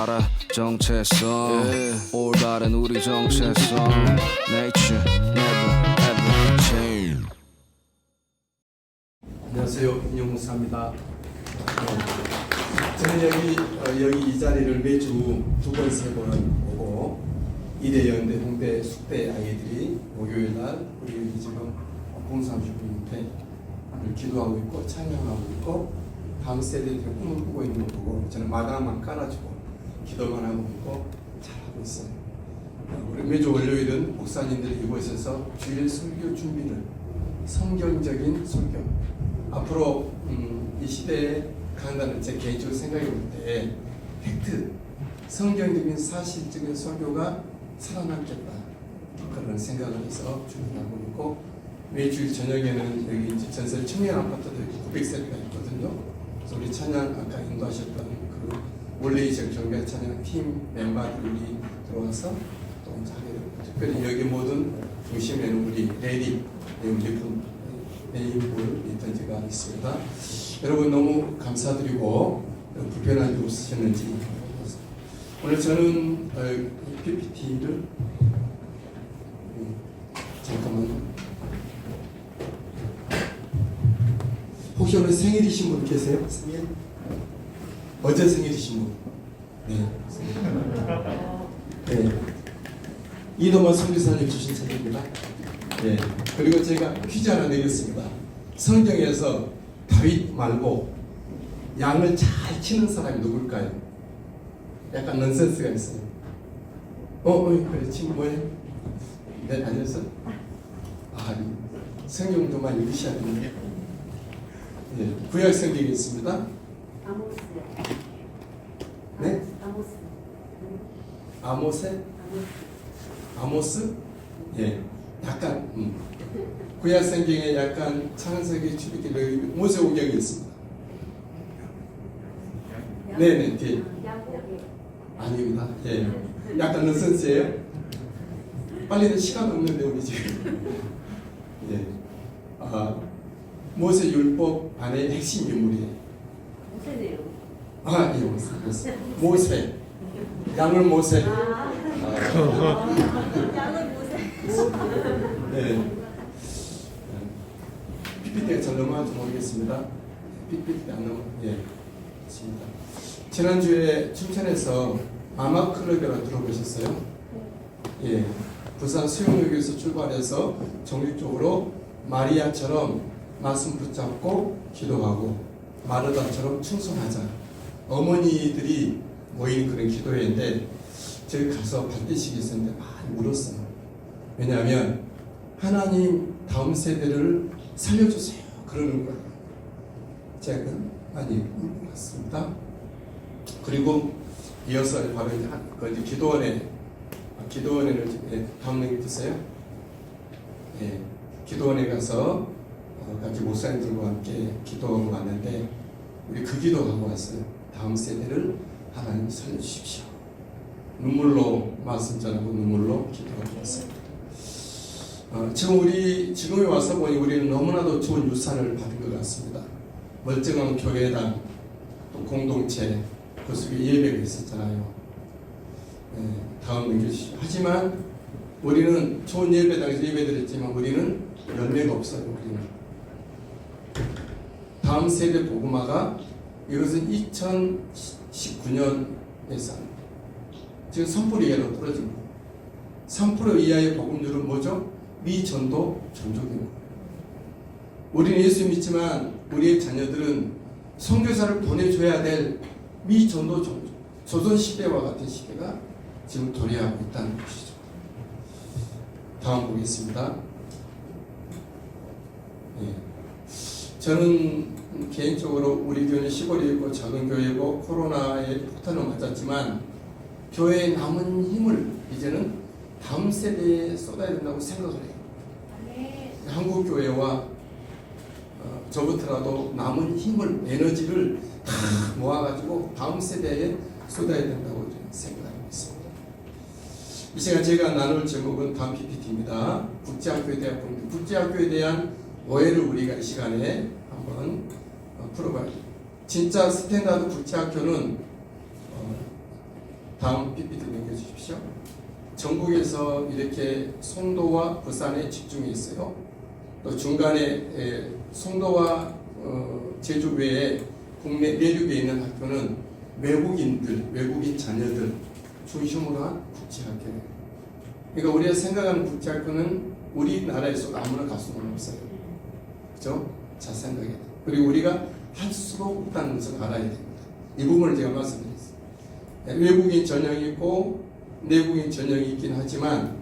알아 정체성 올바른 우리 정체성 Nature never ever change. 안녕하세요, 인용무사입니다. 저는 여기 이 자리를 매주 두 번, 세 번 오고 이대, 연대, 홍대, 숙대 아이들이 목요일 날 우리 지금 공산주부님께 기도하고 있고 찬양하고 있고 다음 세대들이 꿈을 꾸고 있는 거 보고 저는 마당만 깔아주고 기도만 하고 있고 잘하고 있어요. 우리 매주 월요일은 목사님들이 이곳에서 주일 설교 준비를 성경적인 설교 앞으로 이 시대에 간다는 제 개인적으로 생각해 볼 때 팩트, 성경적인 사실적인 설교가 살아남겠다 그런 생각을 해서 준비하고 있고 매주일 저녁에는 여기 이제 전세 청년 아파트도 900세대가 있거든요. 그래서 우리 찬양 아까 인도하셨던 그 원래 정경배 찬양 팀 멤버들이 들어와서 또 이제 하게 되고 특별히 여기 모든 중심에는 우리 레디 네임볼 리턴즈가 있습니다. 여러분 너무 감사드리고 불편한 일 없으셨는지 오늘 저는 PPT를 잠깐만요. 혹시 오늘 생일이신 분 계세요? 생일? 어제 생일이신 분? 네. 네. 이동원 선교사님 주신 책입니다. 네. 그리고 제가 퀴즈 하나 내겠습니다. 성경에서 다윗 말고 양을 잘 치는 사람이 누굴까요? 약간 넌센스가 있어요. 그래, 지금 뭐예요? 네, 아니었어? 성경 좀 많이 읽으셔야 되는데. 네, 구약 성경이 있습니다. 아모스요. 네? 아모스. 아모스? 예, 약간 구약 성경에 약간 창세기, 출애굽기, 모세오경이 있습니다. 네네, 뒤에. 아닙니다. 예, 약간 넌센스예요. 빨리는 시간 없는데 우리 지금. 예, 모세 율법 안에 핵심 인물이에요. 모세네요. 예, 모세. 양을 모세. 양을 모세. 네. PPT가 잘 넘어갈지 모르겠습니다. PPT 안 넘어. 예, 맞습니다. 지난주에 춘천에서 마마클럽이라고 들어보셨어요? 예, 부산 수영역에서 출발해서 정식적으로 마리아처럼 말씀 붙잡고 기도하고 마르다처럼 충성하자. 어머니들이 모이는 그런 기도회인데 저기 가서 발대식이 있었는데 많이 울었어요. 왜냐하면 하나님 다음 세대를 살려주세요 그러는 거예요. 제가 많이 울고 갔습니다. 그리고 이어서 바로 이제 기도원에는 다음 얘기 주세요. 예, 기도원에 가서 같이 목사님들과 함께 기도하고 왔는데 우리 그 기도하고 왔어요. 다음 세대를 하나님 살려주십시오. 눈물로 말씀 전하고 눈물로 기도하고 왔습니다. 지금에 와서 보니 우리는 너무나도 좋은 유산을 받은 것 같습니다. 멀쩡한 교회당, 또 공동체, 그 속에 예배가 있었잖아요. 다음 넘겨주시죠. 하지만 우리는 좋은 예배당에서 예배드렸지만 우리는 열매가 없어요. 우리는 다음 세대 복음화가 이것은 2019년에서 지금 3% 이하로 떨어진 거예요. 3% 이하의 복음률은 뭐죠? 미전도 종족인 거예요. 우리는 예수 믿지만 우리의 자녀들은 선교사를 보내줘야 될 미전도 종족, 조선시대와 같은 시대가 지금 도래하고 있다는 것이죠. 다음 보겠습니다. 예. 저는 개인적으로 우리 교회는 시골이고 작은 교회고 코로나에 폭탄을 맞았지만 교회의 남은 힘을 이제는 다음 세대에 쏟아야 된다고 생각을 해요. 한국 교회와 저부터라도 남은 힘을, 에너지를 다 모아가지고 다음 세대에 쏟아야 된다고 생각하고 있습니다. 이 시간 제가 나눌 제목은 다음 PPT입니다. 국제학교에 대한 공부, 국제학교에 대한 오해를 우리가 이 시간에 한번 풀어봐야 돼요. 진짜 스탠다드 국제학교는 다음 PPT 넘겨주십시오. 전국에서 이렇게 송도와 부산에 집중해 있어요. 또 중간에 송도와 제주 외에 국내 내륙에 있는 학교는 외국인 자녀들 중심으로 한 국제학교예요. 그러니까 우리가 생각하는 국제학교는 우리나라에서 아무나 갈 수는 없어요. 그죠? 잘 생각해야 돼요. 그리고 우리가 할 수도 없다는 것을 알아야 됩니다. 이 부분을 제가 말씀드렸어요. 외국인 전형이 있고 내국인 전형이 있긴 하지만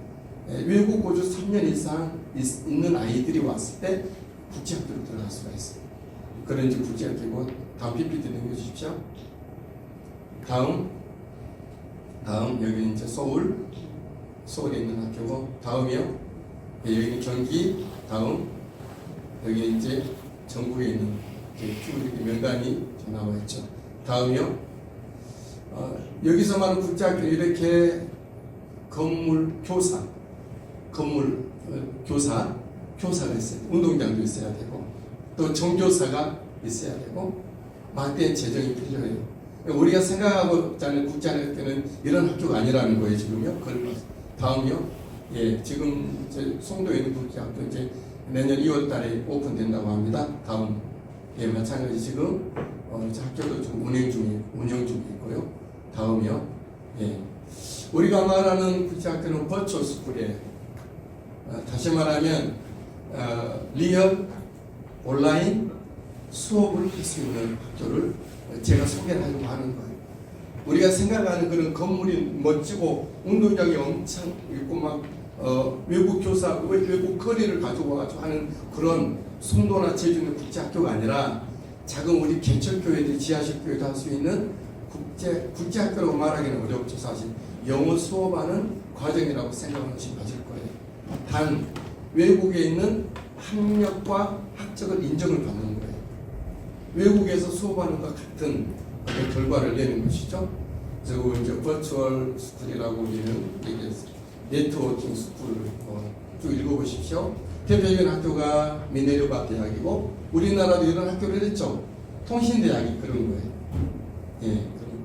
외국 거주 3년 이상 있는 아이들이 왔을 때 국제학교로 들어갈 수가 있어요. 그런 이제 국제학교고 다음 PPT 넘겨주십시오. 다음 여기 이제 서울에 있는 학교고 다음이요. 여기는 경기 다음 여기 이제 전국에 있는 쭉 이렇게 명단이 나와 있죠. 다음이요. 여기서 말하는 국제학교 이렇게 건물 교사가 있어요. 운동장도 있어야 되고 또 정교사가 있어야 되고 막대한 재정이 필요해요. 우리가 생각하고 있는 국제학교는 이런 학교가 아니라는 거예요. 지금요. 다음이요. 예, 지금 송도에 있는 국제학교 이제 내년 2월달에 오픈된다고 합니다. 다음 예, 마찬가지 지금 학교도 좀 운영 중에 있고요. 다음이요. 예, 우리가 말하는 국제학교는 버추얼 스쿨이에요. 다시 말하면 리얼 온라인 수업을 할 수 있는 학교를 제가 소개를 하려고 하는 거예요. 우리가 생각하는 그런 건물이 멋지고 운동장이 엄청 있고 막 외국 교사, 외국 거리를 가지고 와가지고 하는 그런 송도나 제주는 국제학교가 아니라 작은 우리 개척교회들, 지하실교회도 할 수 있는 국제학교라고 말하기는 어렵죠. 사실 영어 수업하는 과정이라고 생각하는 것이 맞을 거예요. 단 외국에 있는 학력과 학적을 인정을 받는 거예요. 외국에서 수업하는 것 같은 결과를 내는 것이죠. 그리고 이제 버추얼 스쿨이라고 우리는 얘기했어요. 네트워킹 스쿨 쭉 읽어보십시오. 대표적인 학교가 미네르바 대학이고 우리나라도 이런 학교를 했죠. 통신대학이 그런 거예요. 예,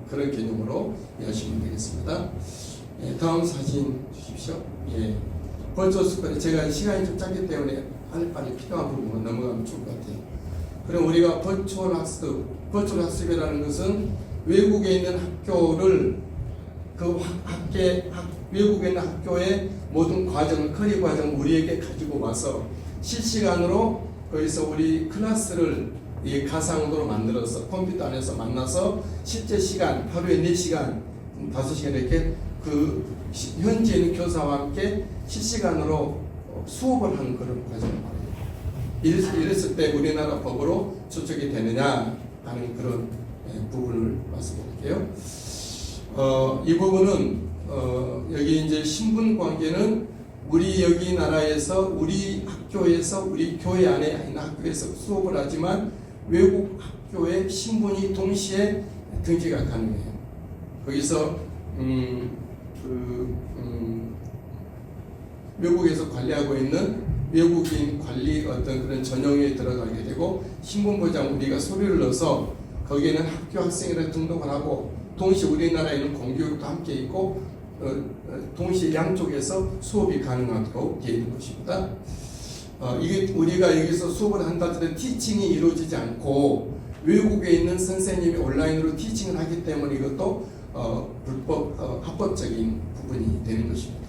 그런 개념으로 이해하시면 되겠습니다. 예, 다음 사진 주십시오. 예, 버추얼 스쿨 제가 시간이 좀 짧기 때문에 빨리 필요한 부분은 넘어가면 좋을 것 같아요. 그럼 우리가 버추얼 학습이라는 것은 외국에 있는 학교를 외국에 있는 학교의 모든 과정을 커리 과정을 우리에게 가지고 와서 실시간으로 거기서 우리 클래스를 가상으로 만들어서 컴퓨터 안에서 만나서 실제 시간 하루에 4시간 5시간 이렇게 현지에 있는 교사와 함께 실시간으로 수업을 하는 그런 과정을 말해요. 이랬을 때 우리나라 법으로 추적이 되느냐 하는 그런 부분을 말씀드릴게요. 이 부분은 여기 이제 신분 관계는 우리 여기 나라에서 우리 학교에서 우리 교회 안에 있는 학교에서 수업을 하지만 외국 학교의 신분이 동시에 등기가 가능해요. 거기서 외국에서 관리하고 있는 외국인 관리 어떤 그런 전형에 들어가게 되고 신분보장 우리가 서류를 넣어서 거기에는 학교 학생이라 등록을 하고 동시에 우리나라에 있는 공교육도 함께 있고 동시에 양쪽에서 수업이 가능하도록 되어 있는 것입니다. 이게 우리가 여기서 수업을 한다 하더라도 티칭이 이루어지지 않고 외국에 있는 선생님이 온라인으로 티칭을 하기 때문에 이것도 합법적인 부분이 되는 것입니다.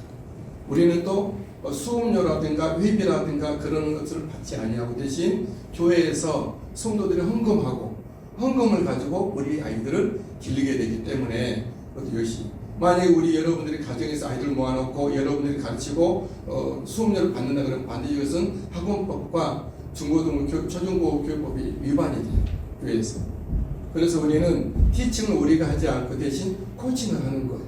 우리는 또 수업료라든가 회비라든가 그런 것을 받지 아니하고 대신 교회에서 성도들이 헌금을 가지고 우리 아이들을 기르게 되기 때문에 이것이 만약에 우리 여러분들이 가정에서 아이들을 모아놓고 여러분들이 가르치고 수업료를 받는다 그러면 반드시 이것은 학원법과 중고등부 초중고교육법이 위반이 돼요. 교회에서. 그래서 우리는 티칭을 우리가 하지 않고 대신 코칭을 하는 거예요.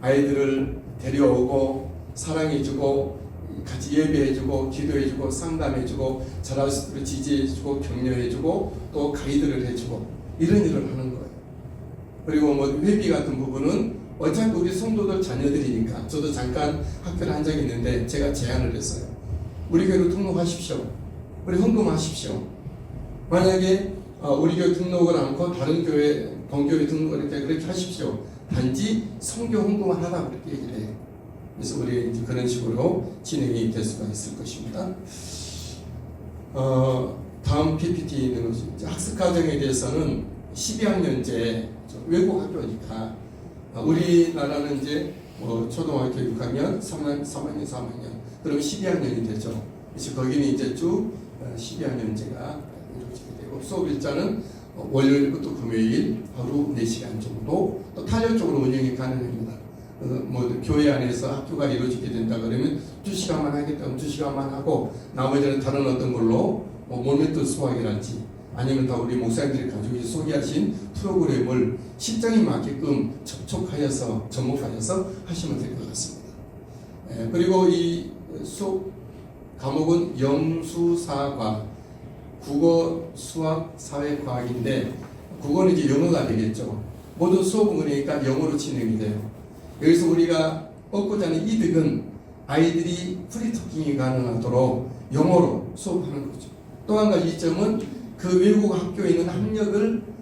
아이들을 데려오고 사랑해주고 같이 예배해주고 기도해주고 상담해주고 잘할 수 있도록 지지해주고 격려해주고 또 가이드를 해주고 이런 일을 하는 거예요. 그리고 뭐 회비 같은 부분은 어차피 우리 성도들 자녀들이니까 저도 잠깐 학교를 한 적이 있는데 제가 제안을 했어요. 우리 교회로 등록하십시오. 우리 헌금하십시오. 만약에 우리 교회 등록을 않고 다른 교회 본교회 등록을 그렇게 하십시오. 단지 성교 홍보만 하다 그렇게 얘기를 해요. 그래서 우리 이제 그런 식으로 진행이 될 수가 있을 것입니다. 다음 PPT는 학습 과정에 대해서는 12학년제 외국 학교니까 우리나라는 이제 초등학교 6학년, 3학년, 4학년 그러면 12학년이 되죠. 그래서 거기는 이제 쭉 12학년제가 이루어지게 되고 수업 일자는 월요일부터 금요일 하루 4시간 정도 또 탄력적으로 운영이 가능합니다. 교회 안에서 학교가 이루어지게 된다 그러면 2시간만 하겠다면 2시간만 하고 나머지는 다른 어떤 걸로 모멘트 수학이랄지 아니면 다 우리 목사님들이 가지고 소개하신 프로그램을 실정에 맞게끔 접촉하여서 접목하여서 하시면 될 것 같습니다. 그리고 이 수업 과목은 영수사과, 국어, 수학, 사회과학인데 국어는 이제 영어가 되겠죠. 모든 수업은 그러니까 영어로 진행이 돼요. 여기서 우리가 얻고자 하는 이득은 아이들이 프리토킹이 가능하도록 영어로 수업하는 거죠. 또 한 가지 이점은 그 외국 학교에 있는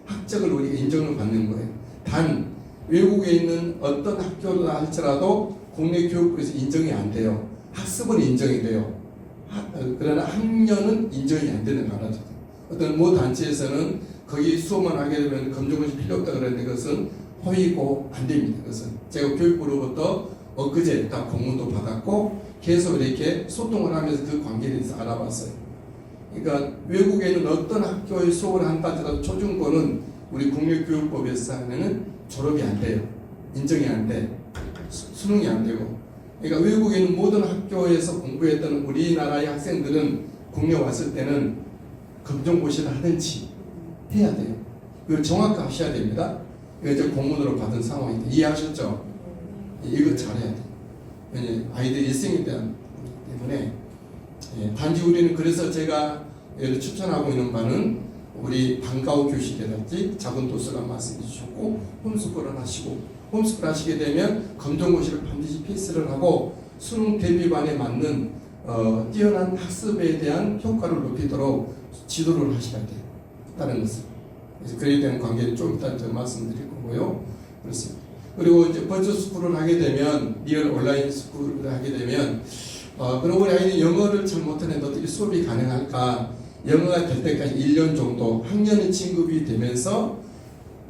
학적을 우리가 인정을 받는 거예요. 단 외국에 있는 어떤 학교다 할지라도 국내 교육부에서 인정이 안 돼요. 학습은 인정이 돼요. 그러나 학년은 인정이 안 되는 나라죠. 어떤 모 단체에서는 거기 수업만 하게 되면 검정고시 필요 없다 그러는데 그것은 허위고 안 됩니다. 그것은 제가 교육부로부터 엊그제 딱 공문도 받았고 계속 이렇게 소통을 하면서 그 관계에 대해서 알아봤어요. 그러니까 외국에는 어떤 학교에 수업을 한다 하더라도 초중고는 우리 국립교육법에서 하면은 졸업이 안 돼요. 인정이 안 돼. 수능이 안 되고. 그러니까 외국에 있는 모든 학교에서 공부했던 우리나라의 학생들은 국내 왔을 때는 검정고시를 하든지 해야 돼요. 그걸 정확히 하셔야 됩니다. 이거 이제 공문으로 받은 상황인데 이해하셨죠? 이거 잘해야 돼요. 왜냐면 아이들 일생에 대한 거기 때문에 단지 우리는 그래서 제가 추천하고 있는 바는 우리 방과후 교실이라든지 작은 도서관 말씀해 주셨고 홈스쿨을 하시고 홈스쿨 하시게 되면 검정고시를 반드시 필수를 하고 수능 대비반에 맞는 뛰어난 학습에 대한 효과를 높이도록 지도를 하셔야 돼요. 다른 것은. 그래서 그에 대한 관계를 좀 이따 더 말씀드릴 거고요. 그렇습니다. 그리고 이제 버추얼 스쿨을 하게 되면 리얼 온라인 스쿨을 하게 되면 그럼 우리 아이는 영어를 잘 못하는데 어떻게 수업이 가능할까? 영어가 될 때까지 1년 정도 학년이 진급이 되면서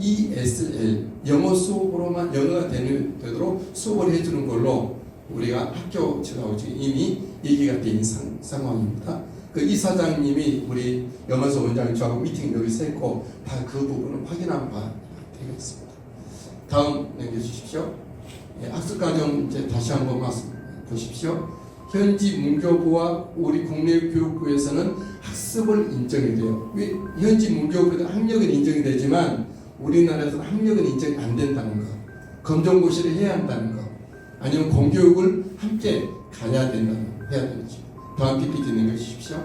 ESL 영어 수업으로만 영어가 되도록 수업을 해주는 걸로 우리가 학교 측하고 지금 이미 얘기가 된 상황입니다. 그 이사장님이 우리 염원서 원장님 저하고 미팅 여기서 했고 다 그 부분을 확인한 바 되겠습니다. 다음 넘겨주십시오. 학습과정 이제 다시 한번 보십시오. 현지 문교부와 우리 국내교육부에서는 학습을 인정이 돼요. 현지 문교부에서 학력은 인정이 되지만 우리나라에서는 학력은 인정이 안 된다는 거, 검정고시를 해야 한다는 거, 아니면 공교육을 함께 가야 된다는 거, 해야 되는 거죠. 다음 PPT 넘겨주십시오.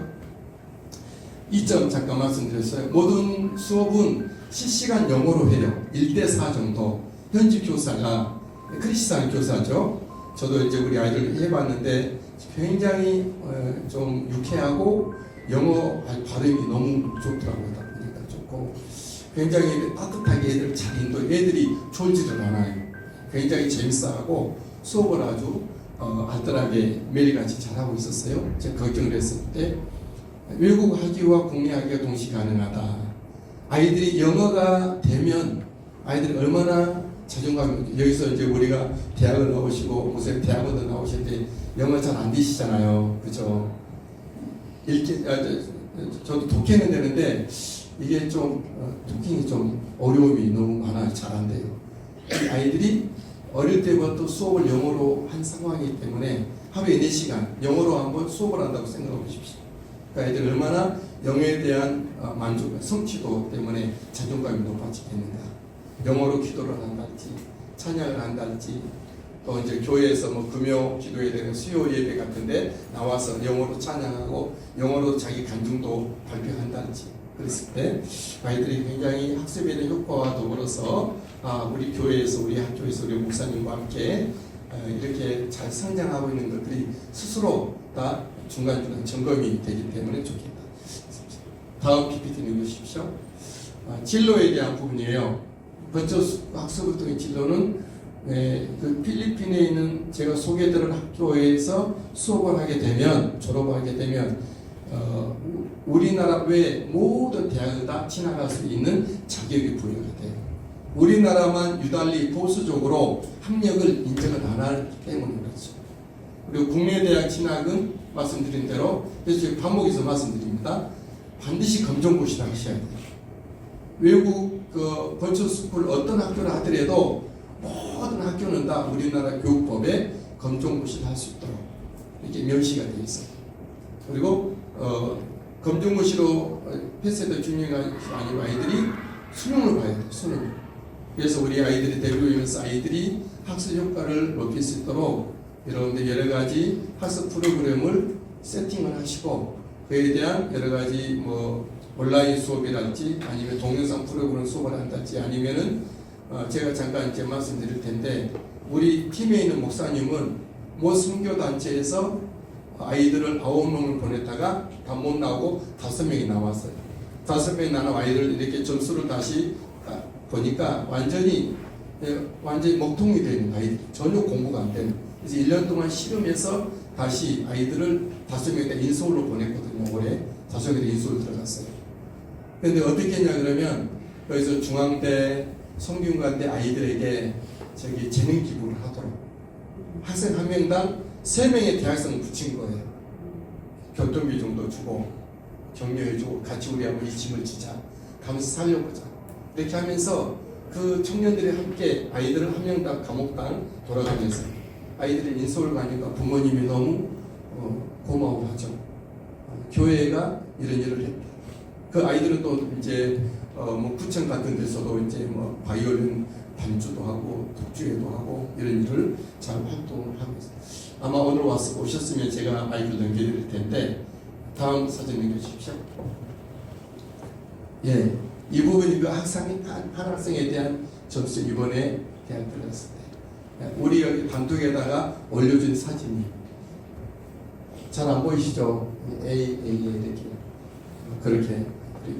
이 점 잠깐 말씀드렸어요. 모든 수업은 실시간 영어로 해요. 1대4 정도. 현지 교사가 크리스찬 교사죠. 저도 이제 우리 아이들 해봤는데 굉장히 좀 유쾌하고 영어 발음이 너무 좋더라고요. 그러니까 좋고 굉장히 따뜻하게 애들 잘 인도 애들이 졸지를 않아요. 굉장히 재밌어하고 수업을 아주 알뜰하게 매일같이 잘하고 있었어요. 제가 걱정을 했을 때 외국 학위와 국내 학위가 동시 가능하다. 아이들이 영어가 되면 아이들이 얼마나 자존감이 여기서 이제 우리가 대학을 나오시고 무슨 대학원도 나오실 때 영어 잘 안 되시잖아요. 그죠? 저도 독해는 되는데 이게 좀 독해이 좀 어려움이 너무 많아요. 잘 안 돼요. 아이들이 어릴 때부터 수업을 영어로 한 상황이기 때문에 하루에 4시간 영어로 한번 수업을 한다고 생각해 보십시오. 그러니까 아이들 얼마나 영어에 대한 만족, 성취도 때문에 자존감이 높아지겠는가. 영어로 기도를 한달지, 찬양을 한달지, 또 이제 교회에서 뭐 금요 기도에 대한 수요 예배 같은데 나와서 영어로 찬양하고 영어로 자기 간증도 발표한달지 그랬을 때 아이들이 굉장히 학습에 대한 효과와 더불어서 우리 교회에서 우리 학교에서 우리 목사님과 함께 이렇게 잘 성장하고 있는 것들이 스스로 다 중간중간 점검이 되기 때문에 좋겠다. 다음 PPT 넘겨주십시오. 진로에 대한 부분이에요. 버추얼 학습을 통해 진로는 그 필리핀에 있는 제가 소개드린 학교에서 수업을 하게 되면 졸업하게 되면 우리나라 외 모든 대학을 다 진학할 수 있는 자격이 부여가 돼요. 우리나라만 유달리 보수적으로 학력을 인정을 안 하기 때문에 그렇죠. 그리고 국내 대학 진학은 말씀드린 대로 그래서 반복해서 말씀드립니다. 반드시 검정고시를 하셔야 돼요. 외국 그 버추얼 스쿨 어떤 학교를 하더라도 모든 학교는 다 우리나라 교육법에 검정고시를 할 수 있도록 이렇게 명시가 되어 있어요. 그리고 검정고시로 패스해도 중요한 아니고 아이들이 수능을 봐야 돼요. 수능. 그래서 우리 아이들이 대구에서 아이들이 학습 효과를 높일 수 있도록 여러분들 여러 가지 학습 프로그램을 세팅을 하시고 그에 대한 여러 가지 뭐 온라인 수업이랄지 아니면 동영상 프로그램 수업을 한달지 아니면은 제가 잠깐 이제 말씀드릴 텐데 우리 팀에 있는 목사님은 모 선교 단체에서 아이들을 9명을 보냈다가 다 못 나오고 5명이 나왔어요. 5명이 나온 아이들 이렇게 점수를 다시 보니까 완전히 먹통이 되는 아이들 전혀 공부가 안 되는. 그래서 1년 동안 실험해서 다시 아이들을 5명에다 인서울로 보냈거든요. 올해 5명에다 인서울 들어갔어요. 그런데 어떻게 했냐 그러면 여기서 중앙대 성균관대 아이들에게 저기 재능 기부를 하도록 학생 한 명당 3명의 대학생을 붙인 거예요. 교통비 정도 주고 격려해주고 같이 우리 한번 이 짐을 지자 가면서 살려보자 이렇게 하면서 그 청년들이 함께 아이들을 한 명당 감옥당 돌아가면서 아이들이 인서울 가니까 부모님이 너무 고마워하죠. 교회가 이런 일을 했다. 그 아이들은 또 이제 뭐 구청 같은 데서도 이제 뭐 바이올린 반주도 하고 독주회도 하고 이런 일을 잘 활동을 하고 있어요. 아마 오늘 오셨으면 제가 마이크를 넘겨드릴 텐데 다음 사진 넘겨주십시오. 예, 이 부분이 그 한 학생에 대한 점수 이번에 대학 들었을 때 우리 여기 단톡에다가 올려준 사진이 잘 안 보이시죠? A 이렇게 그렇게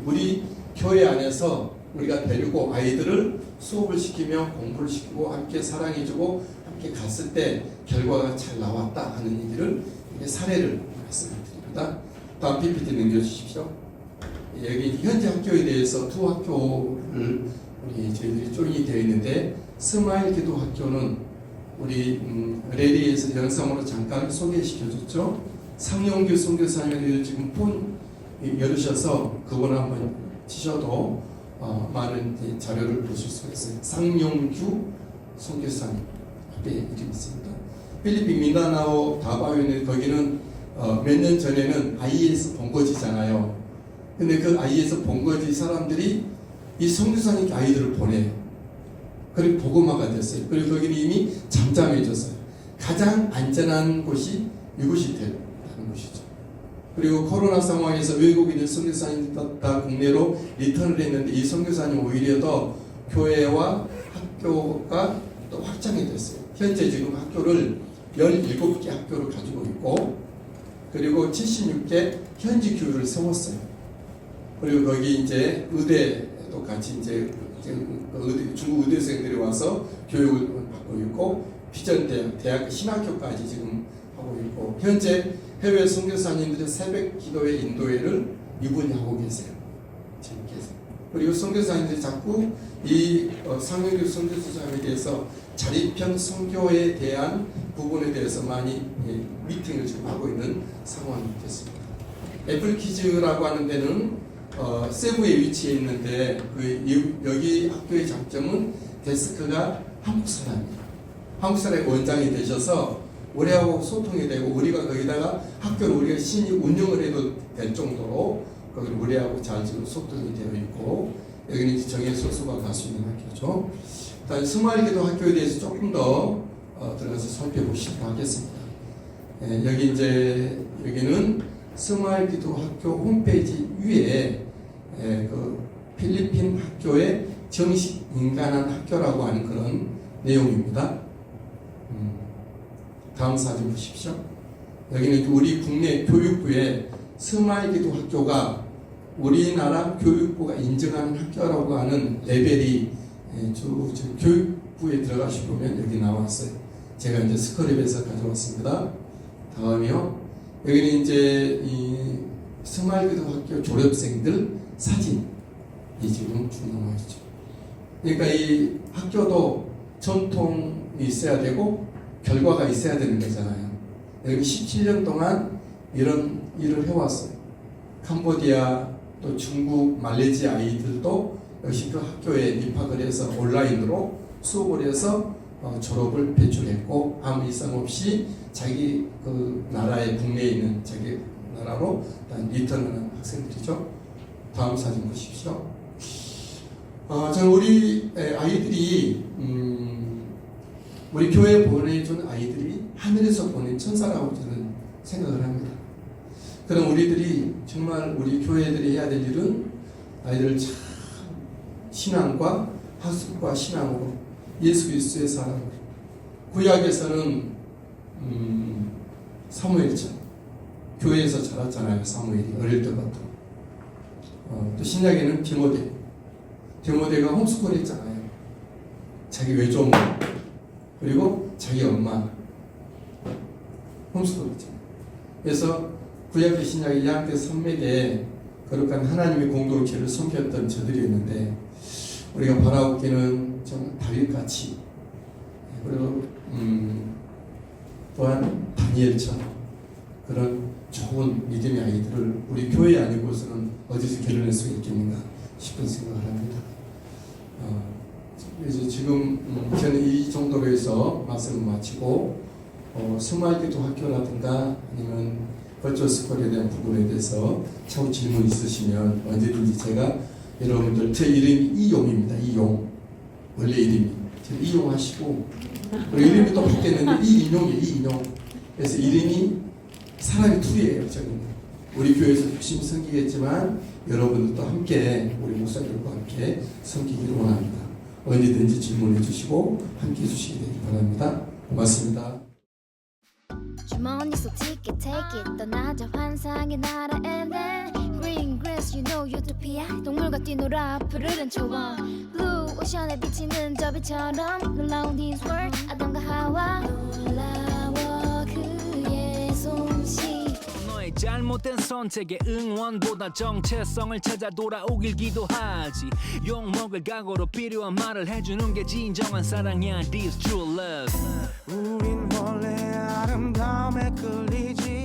우리 교회 안에서 우리가 데리고 아이들을 수업을 시키며 공부를 시키고 함께 사랑해주고 함께 갔을 때 결과가 잘 나왔다 하는 얘기를 사례를 말씀드립니다. 다음 PPT 넘겨주십시오. 여기 현재 학교에 대해서 두 학교를 저희들이 조인이 되어 있는데 스마일 기도학교는 우리 레디에서 영상으로 잠깐 소개시켜줬죠. 상용규 선교사님이 지금 폰 열으셔서 그걸 한번 치셔도 많은 자료를 보실 수가 있어요. 상용규 선교사님 앞에 이름이 있습니다. 필리핀 민다나오 다바오에 거기는 몇 년 전에는 IS 본거지잖아요. 근데 그 IS 본거지 사람들이 이 선교사님 아이들을 보내요. 그리고 복음화가 됐어요. 그리고 거기는 이미 잠잠해졌어요. 가장 안전한 곳이 이곳이 되는 곳이죠. 그리고 코로나 상황에서 외국인들 선교사님 다 국내로 리턴을 했는데 이 선교사님 오히려 더 교회와 학교가 또 확장이 됐어요. 현재 지금 학교를 17개 학교를 가지고 있고 그리고 76개 현지 교회를 세웠어요. 그리고 거기 이제 의대도 같이 이제 중국 의대생들이 와서 교육을 받고 있고 비전 대학 신학교까지 지금 하고 있고 현재 해외 선교사님들의 새벽 기도회 인도회를 이분이 하고 계세요. 지금 계세요. 그리고 선교사님들이 자꾸 이 상용교 선교사님에 대해서 자립형 선교에 대한 부분에 대해서 많이 미팅을 지금 하고 있는 상황이 됐습니다. 애플키즈라고 하는 데는 세부에 위치해 있는데 여기 학교의 장점은 데스크가 한국 사람이에요. 한국 사람이 원장이 되셔서 우리하고 소통이 되고 우리가 거기다가 학교를 우리가 신이 운영을 해도 될 정도로 거기 우리하고 잘 지금 소통이 되어 있고 여기는 이제 정예소수가 갈 수 있는 학교죠. 일단 스마일기도 학교에 대해서 조금 더 들어가서 살펴보시도록 하겠습니다. 여기 이제 여기는 스마일기도 학교 홈페이지 위에 그 필리핀 학교의 정식 인간한 학교라고 하는 그런 내용입니다. 다음 사진 보십시오. 여기는 우리 국내 교육부의 스마일기도 학교가 우리나라 교육부가 인정하는 학교라고 하는 레벨이 교육 북부에 들어가시 보면 여기 나왔어요. 제가 이제 스크랩에서 가져왔습니다. 다음이요. 여기는 이제 이 스마일기도학교 졸업생들 사진이 지금 쭉 나와 있죠. 그러니까 이 학교도 전통이 있어야 되고 결과가 있어야 되는 거잖아요. 여기 17년 동안 이런 일을 해왔어요. 캄보디아 또 중국, 말레이시아 아이들도 역시 그 학교에 입학을 해서 온라인으로 수업을 해서 졸업을 배출했고 아무 이상 없이 자기 그 나라의 국내에 있는 자기 나라로 리턴하는 학생들이죠. 다음 사진 보십시오. 저는 우리 아이들이 우리 교회에 보내준 아이들이 하늘에서 보낸 천사라고 저는 생각을 합니다. 그럼 우리들이 정말 우리 교회들이 해야 될 일은 아이들을 참 신앙과 학습과 신앙으로 예수 그리스도의 사랑으로 구약에서는 사무엘처럼 교회에서 자랐잖아요. 사무엘이 어릴 때부터. 또 신약에는 디모데가 홈스쿨 했잖아요. 자기 외조모 그리고 자기 엄마 홈스쿨 했잖아요. 그래서 구약의 신약의 양대 산맥에 거룩한 하나님의 공동체를 섬겼던 저들이었는데 우리가 바라보기는 좀 다윗같이 그리고 또한 다니엘처럼 그런 좋은 믿음의 아이들을 우리 교회 아니고서는 어디서 길러낼 수 있겠는가 싶은 생각을 합니다. 그래서 지금 저는 이 정도로 해서 말씀을 마치고 스마일기도 학교라든가 아니면 버추얼 스쿨에 대한 부분에 대해서 차후 질문 있으시면 언제든지 제가 여러분들 제 이름이 이용입니다. 이용 원래 이름이 이용하시고 이름이 또 바뀌었는데 이인용이에요. 이인용. 그래서 이름이 사람이 둘이에요. 저는 우리 교회에서 열심히 섬기겠지만 여러분들도 함께 우리 목사님들과 함께 섬기기를 원합니다. 언제든지 질문해 주시고 함께 해주시기 되길 바랍니다. 고맙습니다. 주머니 속 ticket take it 떠나자 환상의 나라 and then green grass you know utopia 동물과 뛰놀아 푸르른 초원 blue 오션에 비치는 저 빛처럼 놀라운 this world 아담과 하와 놀라워 그의 솜씨 너의 잘못된 선택에 응원보다 정체성을 찾아 돌아오길 기도하지 욕먹을 각오로 필요한 말을 해주는 게 진정한 사랑이야 This true love 우린 원래 아름다움에 끌리지